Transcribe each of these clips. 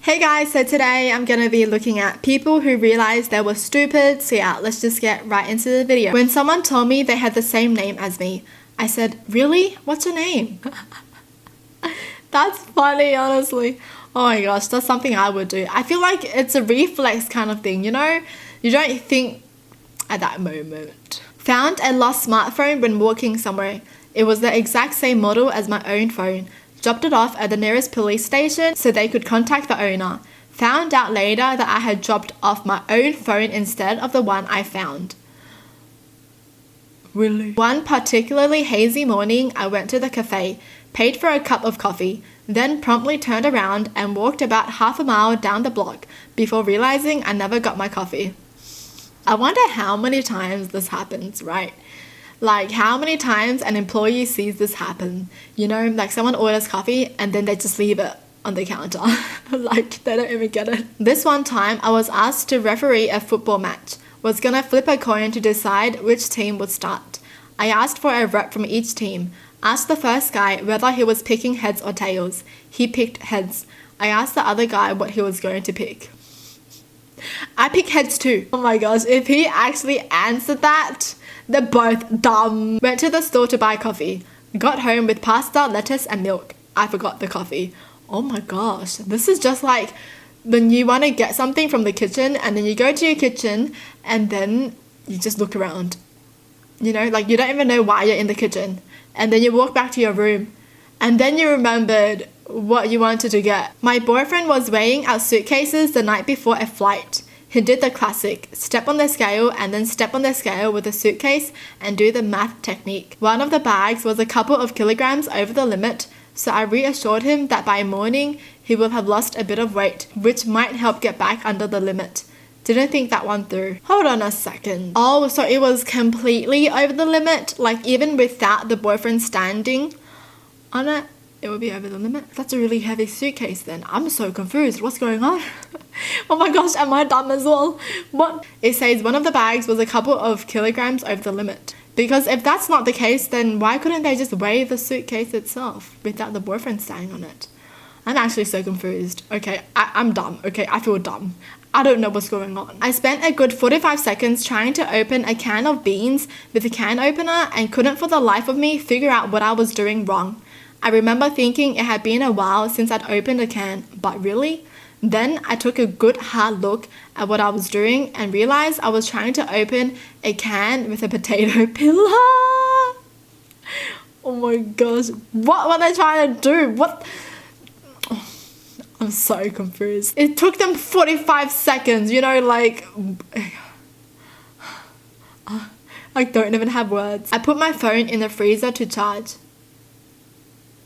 Hey guys, so today I'm gonna be looking at people who realized they were stupid. So yeah, let's just get right into the video. When someone told me they had the same name as me, I said, really? What's your name? That's funny, honestly. Oh my gosh, that's something I would do. I feel like it's a reflex kind of thing, you know? You don't think at that moment. Found a lost smartphone when walking somewhere. It was the exact same model as my own phone. Dropped it off at the nearest police station so they could contact the owner. Found out later that I had dropped off my own phone instead of the one I found. Really? One particularly hazy morning, I went to the cafe, paid for a cup of coffee, then promptly turned around and walked about half a mile down the block before realizing I never got my coffee. I wonder how many times this happens, right? Like how many times an employee sees this happen, you know, like someone orders coffee and then they just leave it on the counter. Like they don't even get it. This one time I was asked to referee a football match. Was gonna flip a coin to decide which team would start. I asked for a rep from each team. Asked the first guy whether he was picking heads or tails. He picked heads. I asked the other guy what he was going to pick. I picked heads too. Oh my gosh, if he actually answered that, they're both dumb. Went to the store to buy coffee. Got home with pasta, lettuce and milk. I forgot the coffee. Oh my gosh, this is just like when you want to get something from the kitchen and then you go to your kitchen and then you just look around. You know, like you don't even know why you're in the kitchen. And then you walk back to your room and then you remembered what you wanted to get. My boyfriend was weighing our suitcases the night before a flight. He did the classic, step on the scale and then step on the scale with the suitcase and do the math technique. One of the bags was a couple of kilograms over the limit, so I reassured him that by morning he will have lost a bit of weight, which might help get back under the limit. Didn't think that one through. Hold on a second. Oh, so it was completely over the limit? Like even without the boyfriend standing on it? It would be over the limit. That's a really heavy suitcase then. I'm so confused. What's going on? Oh my gosh, am I dumb as well? What? It says one of the bags was a couple of kilograms over the limit. Because if that's not the case, then why couldn't they just weigh the suitcase itself without the boyfriend standing on it? I'm actually so confused. Okay, I'm dumb. Okay, I feel dumb. I don't know what's going on. I spent a good 45 seconds trying to open a can of beans with a can opener and couldn't for the life of me figure out what I was doing wrong. I remember thinking it had been a while since I'd opened a can, but really? Then I took a good hard look at what I was doing and realized I was trying to open a can with a potato peeler. Oh my gosh, what were they trying to do? What? Oh, I'm so confused. It took them 45 seconds, you know, like... I don't even have words. I put my phone in the freezer to charge.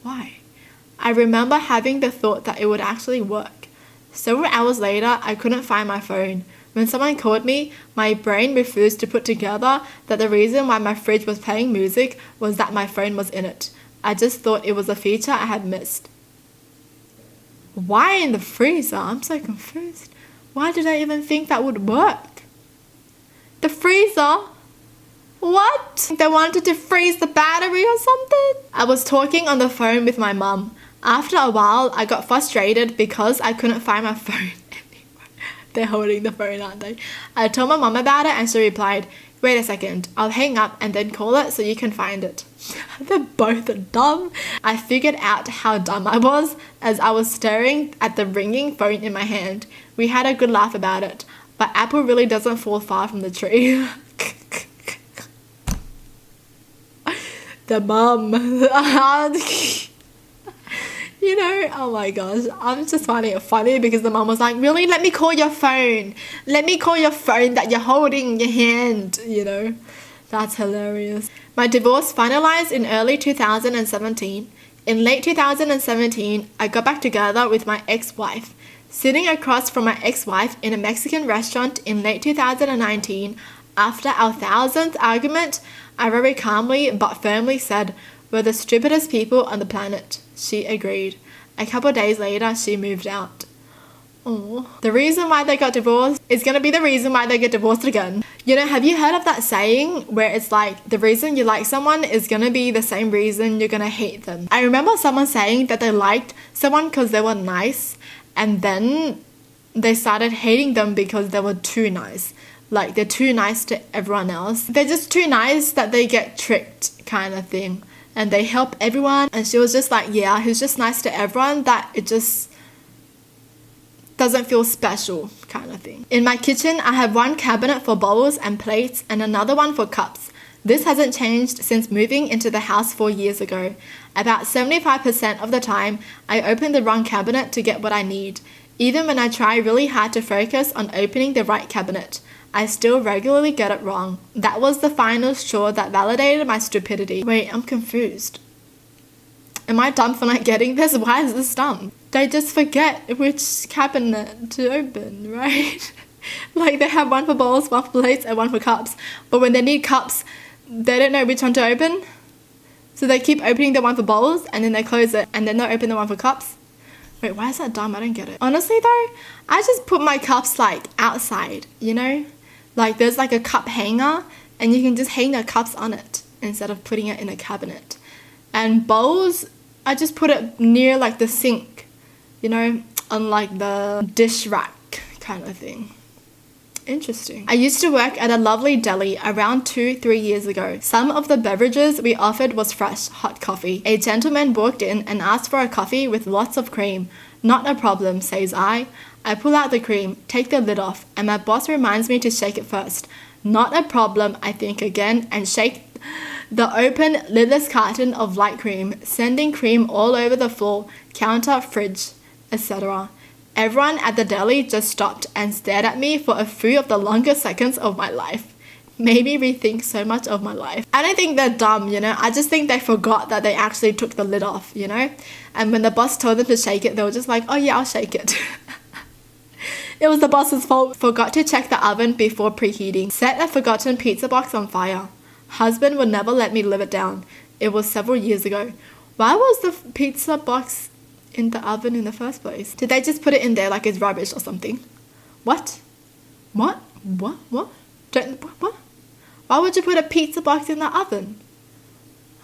Why? I remember having the thought that it would actually work. Several hours later, I couldn't find my phone. When someone called me, my brain refused to put together that the reason why my fridge was playing music was that my phone was in it. I just thought it was a feature I had missed. Why in the freezer? I'm so confused. Why did I even think that would work? The freezer? What? They wanted to freeze the battery or something? I was talking on the phone with my mum. After a while, I got frustrated because I couldn't find my phone anymore. They're holding the phone, aren't they? I told my mum about it and she replied, wait a second, I'll hang up and then call it so you can find it. They're both dumb. I figured out how dumb I was as I was staring at the ringing phone in my hand. We had a good laugh about it, but apple really doesn't fall far from the tree. The mum. You know, oh my gosh, I'm just finding it funny because the mum was like, really, let me call your phone. Let me call your phone that you're holding in your hand, you know. That's hilarious. My divorce finalized in early 2017. In late 2017, I got back together with my ex-wife. Sitting across from my ex-wife in a Mexican restaurant in late 2019, after our 1000th argument, I very calmly but firmly said, we're the stupidest people on the planet. She agreed. A couple of days later, she moved out. Oh, the reason why they got divorced is going to be the reason why they get divorced again. You know, have you heard of that saying where it's like the reason you like someone is going to be the same reason you're going to hate them? I remember someone saying that they liked someone because they were nice And then they started hating them because they were too nice. Like, they're too nice to everyone else. They're just too nice that they get tricked kind of thing. And they help everyone. And she was just like, yeah, he's just nice to everyone that it just doesn't feel special kind of thing. In my kitchen, I have one cabinet for bowls and plates and another one for cups. This hasn't changed since moving into the house 4 years ago. About 75% of the time, I open the wrong cabinet to get what I need. Even when I try really hard to focus on opening the right cabinet, I still regularly get it wrong. That was the final straw that validated my stupidity. Wait, I'm confused. Am I dumb for not getting this? Why is this dumb? They just forget which cabinet to open, right? Like, they have one for bowls, one for plates, and one for cups. But when they need cups, they don't know which one to open. So they keep opening the one for bowls, and then they close it, and then they'll open the one for cups. Wait, why is that dumb? I don't get it. Honestly though, I just put my cups like outside, you know? Like, there's like a cup hanger, and you can just hang the cups on it instead of putting it in a cabinet. And bowls, I just put it near like the sink, you know, on like the dish rack kind of thing. Interesting. I used to work at a lovely deli around 2-3 years ago. Some of the beverages we offered was fresh, hot coffee. A gentleman walked in and asked for a coffee with lots of cream. Not a problem, says I. I pull out the cream, take the lid off, and my boss reminds me to shake it first. Not a problem, I think again, and shake the open, lidless carton of light cream, sending cream all over the floor, counter, fridge, etc. Everyone at the deli just stopped and stared at me for a few of the longest seconds of my life. Made me rethink so much of my life. I don't think they're dumb, you know. I just think they forgot that they actually took the lid off, you know. And when the boss told them to shake it, they were just like, oh yeah, I'll shake it. It was the boss's fault. Forgot to check the oven before preheating. Set a forgotten pizza box on fire. Husband would never let me live it down. It was several years ago. Why was the pizza box in the oven in the first place? Did they just put it in there like it's rubbish or something? What? What? What? Why would you put a pizza box in the oven?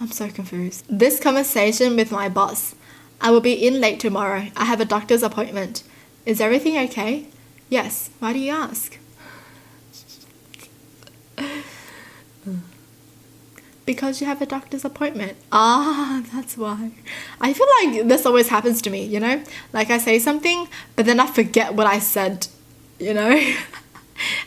I'm so confused. This conversation with my boss. I will be in late tomorrow. I have a doctor's appointment. Is everything okay? Yes. Why do you ask? Because you have a doctor's appointment. Ah, that's why. I feel like this always happens to me, you know? Like, I say something, but then I forget what I said, you know?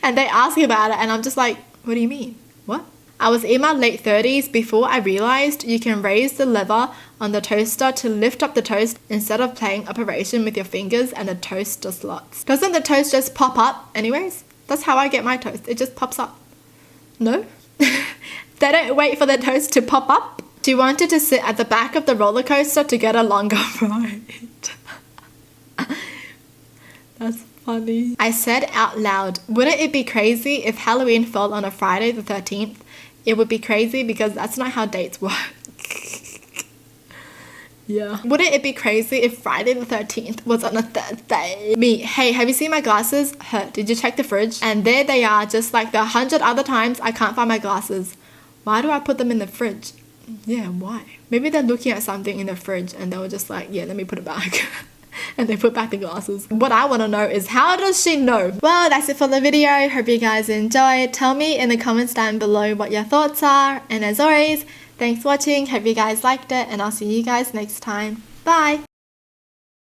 And they ask me about it, and I'm just like, what do you mean? What? I was in my late 30s before I realized you can raise the lever on the toaster to lift up the toast instead of playing operation with your fingers and the toast just slots. Doesn't the toast just pop up anyways? That's how I get my toast. It just pops up. No? They don't wait for the toast to pop up. She wanted to sit at the back of the roller coaster to get a longer ride. That's funny. I said out loud, wouldn't it be crazy if Halloween fell on a Friday the 13th? It would be crazy because that's not how dates work. Yeah. Wouldn't it be crazy if Friday the 13th was on a Thursday? Me, hey, have you seen my glasses? Her, did you check the fridge? And there they are, just like the 100 other times I can't find my glasses. Why do I put them in the fridge? Yeah, why? Maybe they're looking at something in the fridge and they were just like, yeah, let me put it back. And they put back the glasses. What I want to know is, how does she know? Well, that's it for the video. Hope you guys enjoyed. Tell me in the comments down below what your thoughts are. And as always, thanks for watching. Hope you guys liked it. And I'll see you guys next time. Bye.